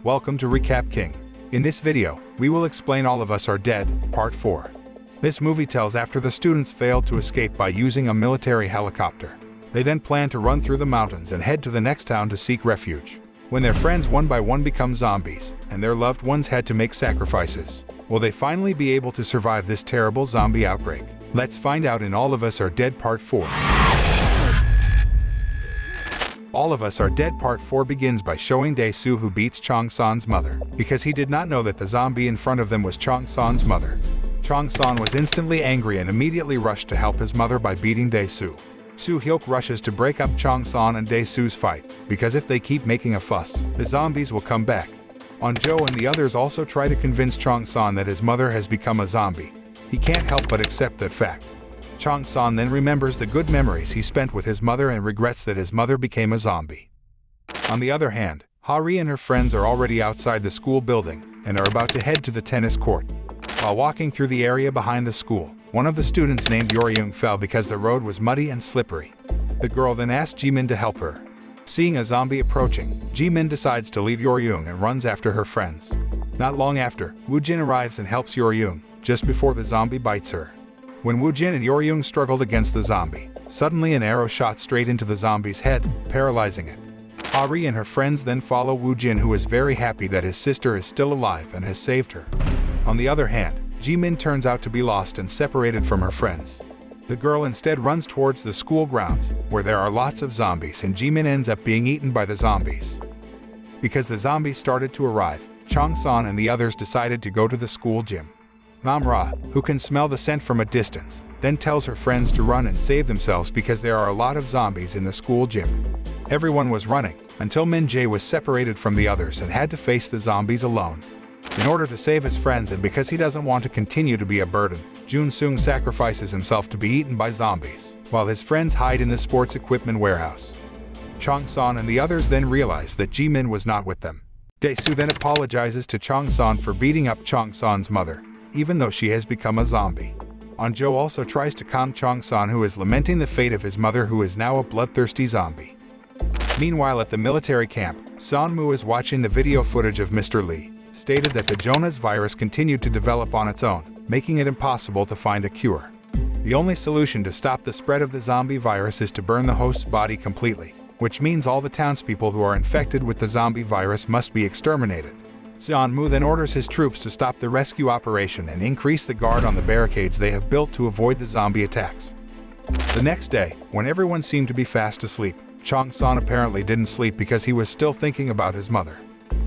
Welcome to Recap King. In this video, we will explain All of Us Are Dead, Part 4. This movie tells after the students failed to escape by using a military helicopter. They then plan to run through the mountains and head to the next town to seek refuge. When their friends one by one become zombies, and their loved ones had to make sacrifices, will they finally be able to survive this terrible zombie outbreak? Let's find out in All of Us Are Dead Part 4. All of Us Are Dead Part 4 begins by showing Dae-soo who beats Chong-san's mother, because he did not know that the zombie in front of them was Chong-san's mother. Chong-san was instantly angry and immediately rushed to help his mother by beating Dae-soo. Soo-hyuk rushes to break up Chong-san and Dae-soo's fight, because if they keep making a fuss, the zombies will come back. On-jo and the others also try to convince Chong-san that his mother has become a zombie. He can't help but accept that fact. Chong-san then remembers the good memories he spent with his mother and regrets that his mother became a zombie. On the other hand, Hari and her friends are already outside the school building and are about to head to the tennis court. While walking through the area behind the school, one of the students named Yor-young fell because the road was muddy and slippery. The girl then asked Ji-min to help her. Seeing a zombie approaching, Ji-min decides to leave Yor-young and runs after her friends. Not long after, Woo-jin arrives and helps Yor-young, just before the zombie bites her. When Woo-jin and Yor-young struggled against the zombie, suddenly an arrow shot straight into the zombie's head, paralyzing it. Hari and her friends then follow Woo-jin, who is very happy that his sister is still alive and has saved her. On the other hand, Ji-min turns out to be lost and separated from her friends. The girl instead runs towards the school grounds, where there are lots of zombies, and Ji-min ends up being eaten by the zombies. Because the zombies started to arrive, Chong-san and the others decided to go to the school gym. Nam-ra, who can smell the scent from a distance, then tells her friends to run and save themselves because there are a lot of zombies in the school gym. Everyone was running, until Min-jae was separated from the others and had to face the zombies alone. In order to save his friends and because he doesn't want to continue to be a burden, Jun-sung sacrifices himself to be eaten by zombies, while his friends hide in the sports equipment warehouse. Chong-san and the others then realize that Ji-min was not with them. Dae-soo then apologizes to Chong-san for beating up Chong-san's mother, even though she has become a zombie. On-jo also tries to calm Chong-san, who is lamenting the fate of his mother, who is now a bloodthirsty zombie. Meanwhile, at the military camp, Son-moo is watching the video footage of Mr. Lee, stated that the Jonas virus continued to develop on its own, making it impossible to find a cure. The only solution to stop the spread of the zombie virus is to burn the host's body completely, which means all the townspeople who are infected with the zombie virus must be exterminated. Son-moo then orders his troops to stop the rescue operation and increase the guard on the barricades they have built to avoid the zombie attacks. The next day, when everyone seemed to be fast asleep, Chong-san apparently didn't sleep because he was still thinking about his mother.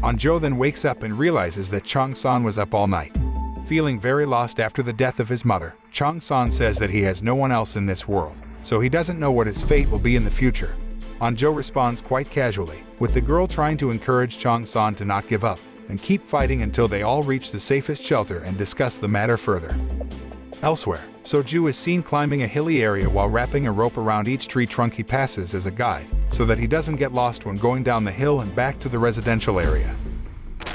On-jo then wakes up and realizes that Chong-san was up all night. Feeling very lost after the death of his mother, Chong-san says that he has no one else in this world, so he doesn't know what his fate will be in the future. On-jo responds quite casually, with the girl trying to encourage Chong-san to not give up and keep fighting until they all reach the safest shelter and discuss the matter further. Elsewhere, So-ju is seen climbing a hilly area while wrapping a rope around each tree trunk he passes as a guide, so that he doesn't get lost when going down the hill and back to the residential area.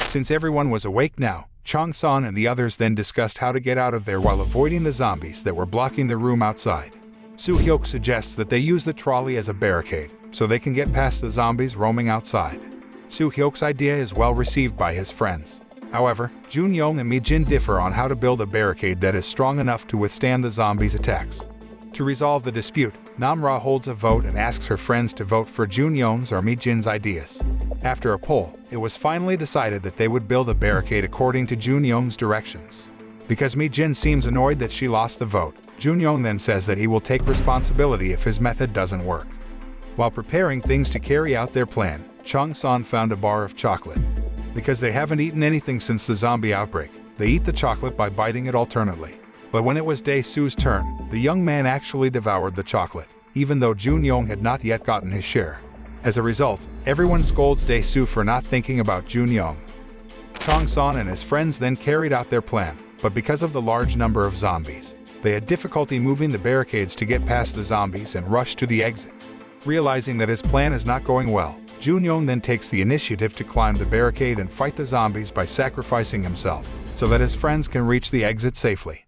Since everyone was awake now, Chong-san and the others then discussed how to get out of there while avoiding the zombies that were blocking the room outside. Soo-hyuk suggests that they use the trolley as a barricade, so they can get past the zombies roaming outside. Soo-hyuk's idea is well received by his friends. However, Jun-young and Mi-jin differ on how to build a barricade that is strong enough to withstand the zombies' attacks. To resolve the dispute, Nam-ra holds a vote and asks her friends to vote for Jun-young's or Mi-jin's ideas. After a poll, it was finally decided that they would build a barricade according to Jun-young's directions. Because Mi-jin seems annoyed that she lost the vote, Jun-young then says that he will take responsibility if his method doesn't work. While preparing things to carry out their plan, Chong-san found a bar of chocolate. Because they haven't eaten anything since the zombie outbreak, they eat the chocolate by biting it alternately. But when it was Dae-soo's turn, the young man actually devoured the chocolate, even though Jun-young had not yet gotten his share. As a result, everyone scolds Dae-soo for not thinking about Jun-young. Chong-san and his friends then carried out their plan, but because of the large number of zombies, they had difficulty moving the barricades to get past the zombies and rushed to the exit. Realizing that his plan is not going well, Jun-young then takes the initiative to climb the barricade and fight the zombies by sacrificing himself, so that his friends can reach the exit safely.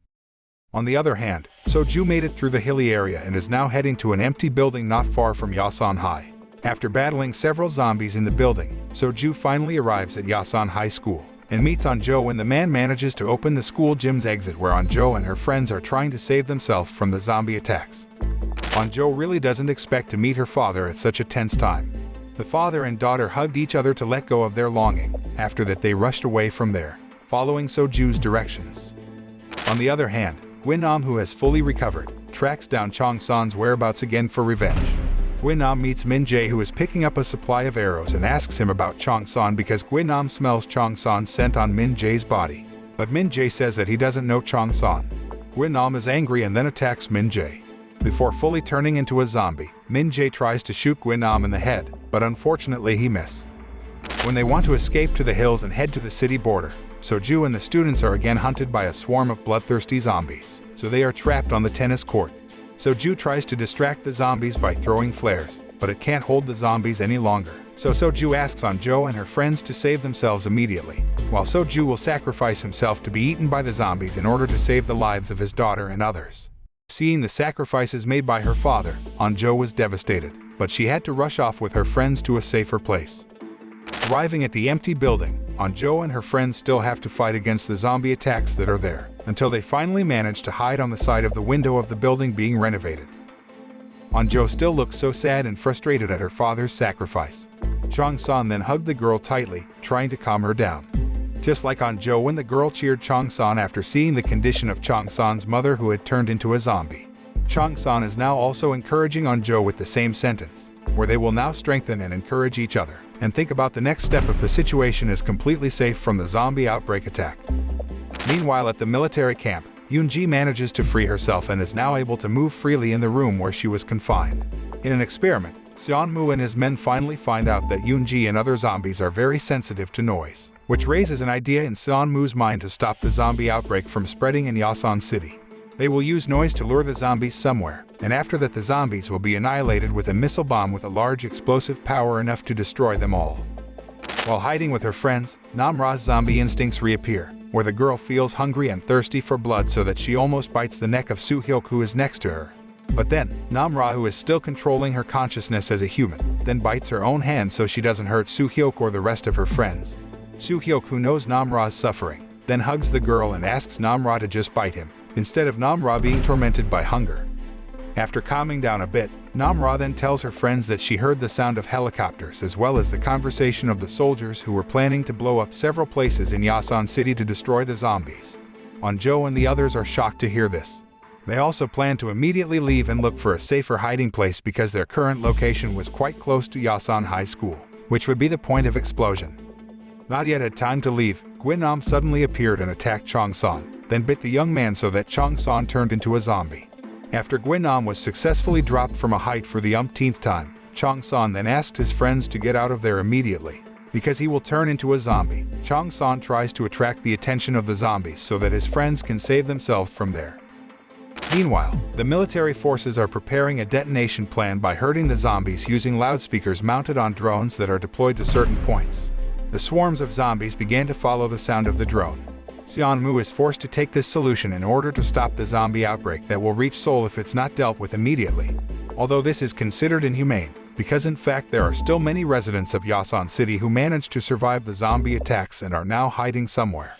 On the other hand, So-ju made it through the hilly area and is now heading to an empty building not far from Yasan High. After battling several zombies in the building, Ju finally arrives at Yasan High School and meets Anjo when the man manages to open the school gym's exit, where Anjo and her friends are trying to save themselves from the zombie attacks. Anjo really doesn't expect to meet her father at such a tense time. The father and daughter hugged each other to let go of their longing. After that, they rushed away from there, following Ju's directions. On the other hand, Gwynam, who has fully recovered, tracks down Chong-san's whereabouts again for revenge. Gwynam meets Min-jae, who is picking up a supply of arrows, and asks him about Chong-san because Gwynam smells Chong-san's scent on Min-jae's body. But Min-jae says that he doesn't know Chong-san. Gwynam is angry and then attacks Min-jae. Before fully turning into a zombie, Min-jae tries to shoot Gwynam in the head, but unfortunately he misses. When they want to escape to the hills and head to the city border, Ju and the students are again hunted by a swarm of bloodthirsty zombies, so they are trapped on the tennis court. Ju tries to distract the zombies by throwing flares, but it can't hold the zombies any longer. So Ju asks Anjo and her friends to save themselves immediately, while Ju will sacrifice himself to be eaten by the zombies in order to save the lives of his daughter and others. Seeing the sacrifices made by her father, Anjo was devastated, but she had to rush off with her friends to a safer place. Arriving at the empty building, Anjo and her friends still have to fight against the zombie attacks that are there, until they finally manage to hide on the side of the window of the building being renovated. Anjo still looks so sad and frustrated at her father's sacrifice. Chong-san then hugged the girl tightly, trying to calm her down. Just like Anjo when the girl cheered Chong-san after seeing the condition of Chong-san's mother, who had turned into a zombie. Chong-san is now also encouraging Anjo with the same sentence, where they will now strengthen and encourage each other, and think about the next step if the situation is completely safe from the zombie outbreak attack. Meanwhile, at the military camp, Yoon-ji manages to free herself and is now able to move freely in the room where she was confined. In an experiment, Seon-moo and his men finally find out that Yoon-ji and other zombies are very sensitive to noise, which raises an idea in Seon-moo's mind to stop the zombie outbreak from spreading in Yasan City. They will use noise to lure the zombies somewhere, and after that the zombies will be annihilated with a missile bomb with a large explosive power enough to destroy them all. While hiding with her friends, Namra's zombie instincts reappear, where the girl feels hungry and thirsty for blood so that she almost bites the neck of Soo-hyuk, who is next to her. But then, Namra, who is still controlling her consciousness as a human, then bites her own hand so she doesn't hurt Soo-hyuk or the rest of her friends. Soo-hyuk, who knows Namra's suffering, then hugs the girl and asks Namra to just bite him, instead of Namra being tormented by hunger. After calming down a bit, Namra then tells her friends that she heard the sound of helicopters as well as the conversation of the soldiers who were planning to blow up several places in Yasan City to destroy the zombies. Anjo and the others are shocked to hear this. They also plan to immediately leave and look for a safer hiding place because their current location was quite close to Yasan High School, which would be the point of explosion. Not yet had time to leave, Gwynam suddenly appeared and attacked Chong-san, then bit the young man so that Chong-san turned into a zombie. After Gwynam was successfully dropped from a height for the umpteenth time, Chong-san then asked his friends to get out of there immediately, because he will turn into a zombie. Chong-san tries to attract the attention of the zombies so that his friends can save themselves from there. Meanwhile, the military forces are preparing a detonation plan by hurting the zombies using loudspeakers mounted on drones that are deployed to certain points. The swarms of zombies began to follow the sound of the drone. Seon-moo is forced to take this solution in order to stop the zombie outbreak that will reach Seoul if it's not dealt with immediately. Although this is considered inhumane, because in fact there are still many residents of Yasan City who managed to survive the zombie attacks and are now hiding somewhere.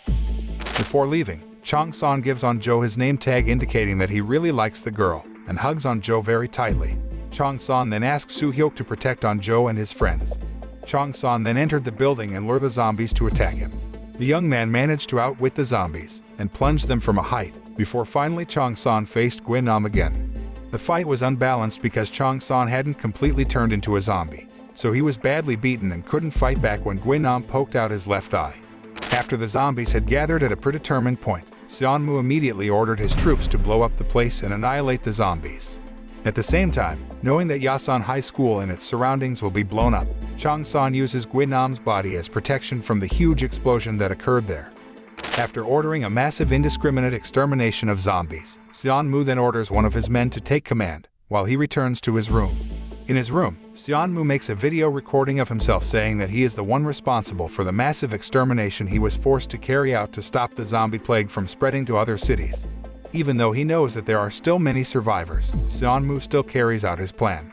Before leaving, Chong-san gives Anjo his name tag indicating that he really likes the girl, and hugs Anjo very tightly. Chong-san then asks Soo-hyuk to protect Anjo and his friends. Chong-san then entered the building and lured the zombies to attack him. The young man managed to outwit the zombies and plunged them from a height, before finally Chong-san faced Gwynam again. The fight was unbalanced because Chong-san hadn't completely turned into a zombie, so he was badly beaten and couldn't fight back when Gwynam poked out his left eye. After the zombies had gathered at a predetermined point, Seon-moo immediately ordered his troops to blow up the place and annihilate the zombies. At the same time, knowing that Yasan High School and its surroundings will be blown up, Chong-san uses Gwynam's body as protection from the huge explosion that occurred there. After ordering a massive indiscriminate extermination of zombies, Seon-moo then orders one of his men to take command, while he returns to his room. In his room, Seon-moo makes a video recording of himself saying that he is the one responsible for the massive extermination he was forced to carry out to stop the zombie plague from spreading to other cities. Even though he knows that there are still many survivors, Seon-moo still carries out his plan.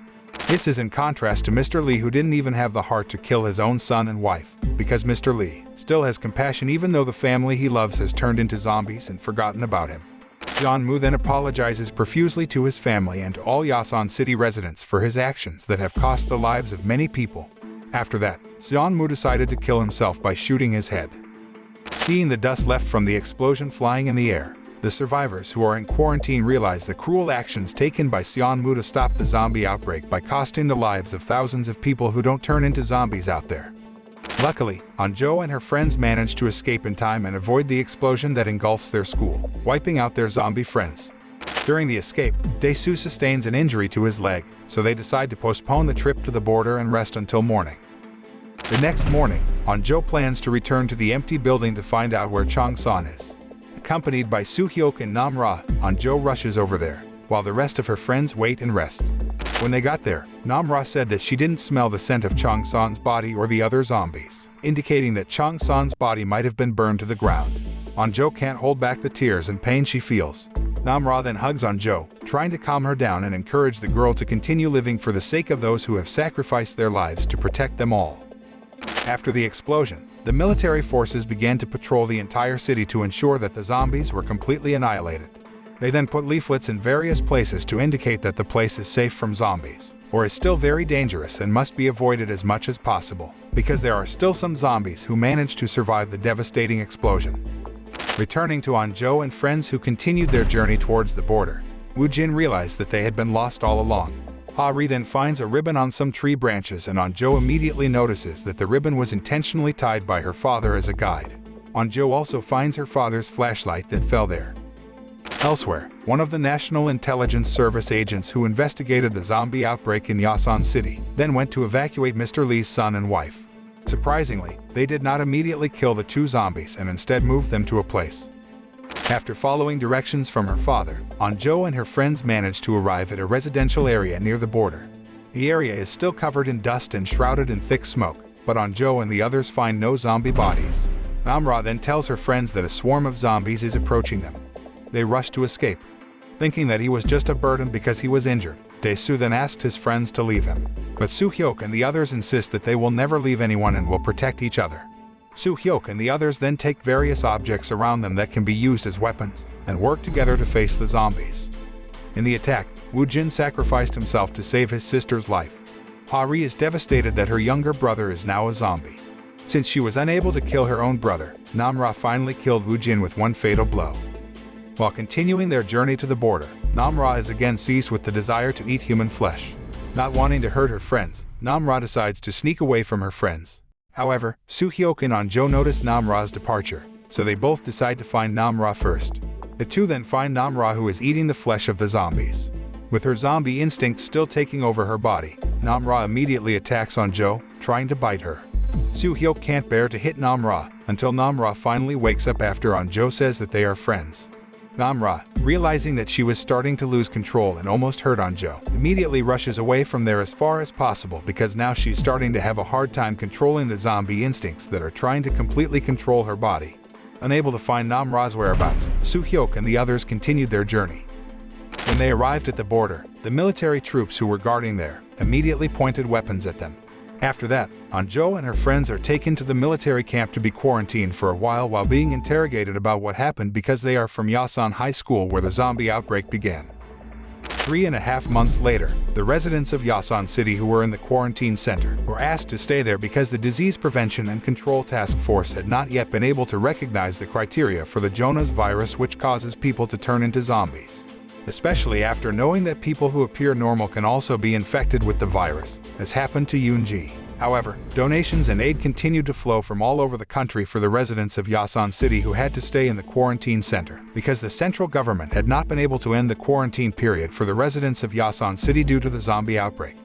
This is in contrast to Mr. Lee, who didn't even have the heart to kill his own son and wife, because Mr. Lee still has compassion even though the family he loves has turned into zombies and forgotten about him. Seonmu then apologizes profusely to his family and to all Yasan City residents for his actions that have cost the lives of many people. After that, Seonmu decided to kill himself by shooting his head. Seeing the dust left from the explosion flying in the air, the survivors who are in quarantine realize the cruel actions taken by Seonmu to stop the zombie outbreak by costing the lives of thousands of people who don't turn into zombies out there. Luckily, Anjo and her friends manage to escape in time and avoid the explosion that engulfs their school, wiping out their zombie friends. During the escape, Dae-soo sustains an injury to his leg, so they decide to postpone the trip to the border and rest until morning. The next morning, Anjo plans to return to the empty building to find out where Chang-san is. Accompanied by Soo-hyuk and Nam-ra, Anjo rushes over there, while the rest of her friends wait and rest. When they got there, Nam-ra said that she didn't smell the scent of Chang-san's body or the other zombies, indicating that Chang-san's body might have been burned to the ground. Anjo can't hold back the tears and pain she feels. Nam-ra then hugs Anjo, trying to calm her down and encourage the girl to continue living for the sake of those who have sacrificed their lives to protect them all. After the explosion, the military forces began to patrol the entire city to ensure that the zombies were completely annihilated. They then put leaflets in various places to indicate that the place is safe from zombies, or is still very dangerous and must be avoided as much as possible, because there are still some zombies who managed to survive the devastating explosion. Returning to Anjo and friends who continued their journey towards the border, Woo-jin realized that they had been lost all along. Ha-ri then finds a ribbon on some tree branches and Anjo immediately notices that the ribbon was intentionally tied by her father as a guide. Anjo also finds her father's flashlight that fell there. Elsewhere, one of the National Intelligence Service agents who investigated the zombie outbreak in Yasan City then went to evacuate Mr. Lee's son and wife. Surprisingly, they did not immediately kill the two zombies and instead moved them to a place. After following directions from her father, Anjo and her friends managed to arrive at a residential area near the border. The area is still covered in dust and shrouded in thick smoke, but Anjo and the others find no zombie bodies. Nam-ra then tells her friends that a swarm of zombies is approaching them. They rush to escape. Thinking that he was just a burden because he was injured, Dae-soo then asked his friends to leave him. But Soo-hyuk and the others insist that they will never leave anyone and will protect each other. Soo-hyuk and the others then take various objects around them that can be used as weapons and work together to face the zombies. In the attack, Woo-jin sacrificed himself to save his sister's life. Ha-ri is devastated that her younger brother is now a zombie. Since she was unable to kill her own brother, Nam-ra finally killed Woo-jin with one fatal blow. While continuing their journey to the border, Nam-ra is again seized with the desire to eat human flesh. Not wanting to hurt her friends, Nam-ra decides to sneak away from her friends. However, Soo-hyuk and Anjo notice Nam-ra's departure, so they both decide to find Nam-ra first. The two then find Nam-ra, who is eating the flesh of the zombies. With her zombie instincts still taking over her body, Nam-ra immediately attacks Anjo, trying to bite her. Soo-hyuk can't bear to hit Nam-ra until Nam-ra finally wakes up after Anjo says that they are friends. Nam-ra, realizing that she was starting to lose control and almost hurt Anjo, immediately rushes away from there as far as possible because now she's starting to have a hard time controlling the zombie instincts that are trying to completely control her body. Unable to find Nam-ra's whereabouts, Soo-hyuk and the others continued their journey. When they arrived at the border, the military troops who were guarding there immediately pointed weapons at them. After that, Anjo and her friends are taken to the military camp to be quarantined for a while being interrogated about what happened because they are from Yasan High School where the zombie outbreak began. 3.5 months later, the residents of Yasan City who were in the quarantine center were asked to stay there because the Disease Prevention and Control Task Force had not yet been able to recognize the criteria for the Jonas virus, which causes people to turn into zombies. Especially after knowing that people who appear normal can also be infected with the virus, as happened to Yoon-ji. However, donations and aid continued to flow from all over the country for the residents of Yasan City who had to stay in the quarantine center, because the central government had not been able to end the quarantine period for the residents of Yasan City due to the zombie outbreak.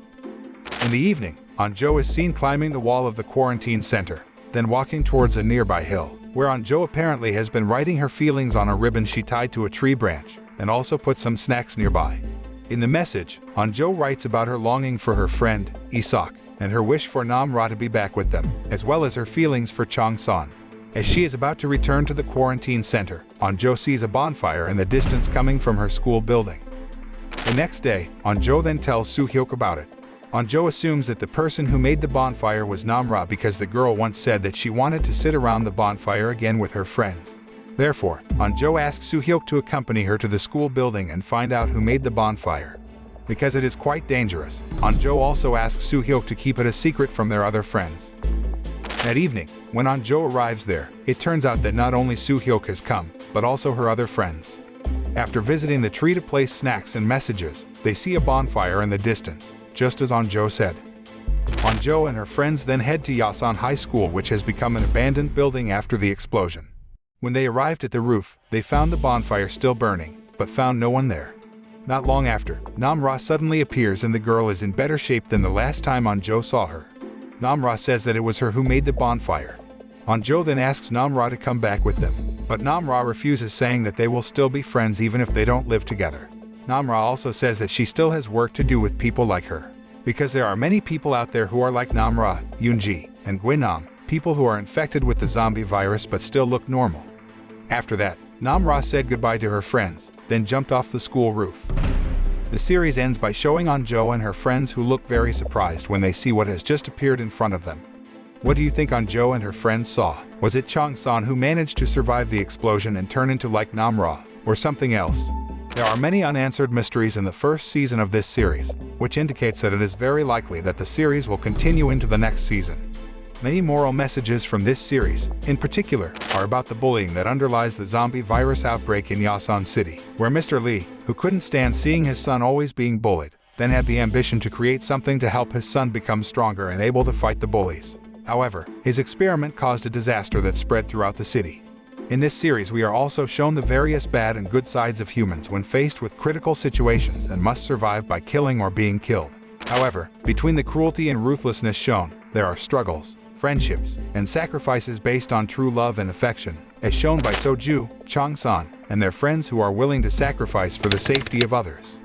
In the evening, Anjo is seen climbing the wall of the quarantine center, then walking towards a nearby hill, where Anjo apparently has been writing her feelings on a ribbon she tied to a tree branch, and also put some snacks nearby. In the message, Anjo writes about her longing for her friend, Isak, and her wish for Nam-ra to be back with them, as well as her feelings for Chang-san. As she is about to return to the quarantine center, Anjo sees a bonfire in the distance coming from her school building. The next day, Anjo then tells Soo-hyuk about it. Anjo assumes that the person who made the bonfire was Namra because the girl once said that she wanted to sit around the bonfire again with her friends. Therefore, Anjo asks Soo-hyuk to accompany her to the school building and find out who made the bonfire. Because it is quite dangerous, Anjo also asks Soo-hyuk to keep it a secret from their other friends. That evening, when Anjo arrives there, it turns out that not only Soo-hyuk has come, but also her other friends. After visiting the tree to place snacks and messages, they see a bonfire in the distance, just as Anjo said. Anjo and her friends then head to Yasan High School, which has become an abandoned building after the explosion. When they arrived at the roof, they found the bonfire still burning, but found no one there. Not long after, Namra suddenly appears and the girl is in better shape than the last time Anjo saw her. Namra says that it was her who made the bonfire. Anjo then asks Namra to come back with them, but Namra refuses, saying that they will still be friends even if they don't live together. Namra also says that she still has work to do with people like her, because there are many people out there who are like Namra, Yoonji, and Gwynam, people who are infected with the zombie virus but still look normal. After that, Namra said goodbye to her friends, then jumped off the school roof. The series ends by showing Anjo and her friends, who look very surprised when they see what has just appeared in front of them. What do you think Anjo and her friends saw? Was it Chong-san who managed to survive the explosion and turn into like Namra, or something else? There are many unanswered mysteries in the first season of this series, which indicates that it is very likely that the series will continue into the next season. Many moral messages from this series, in particular, are about the bullying that underlies the zombie virus outbreak in Yasan City, where Mr. Lee, who couldn't stand seeing his son always being bullied, then had the ambition to create something to help his son become stronger and able to fight the bullies. However, his experiment caused a disaster that spread throughout the city. In this series, we are also shown the various bad and good sides of humans when faced with critical situations and must survive by killing or being killed. However, between the cruelty and ruthlessness shown, there are struggles, friendships, and sacrifices based on true love and affection, as shown by Soju, Chong-san, and their friends who are willing to sacrifice for the safety of others.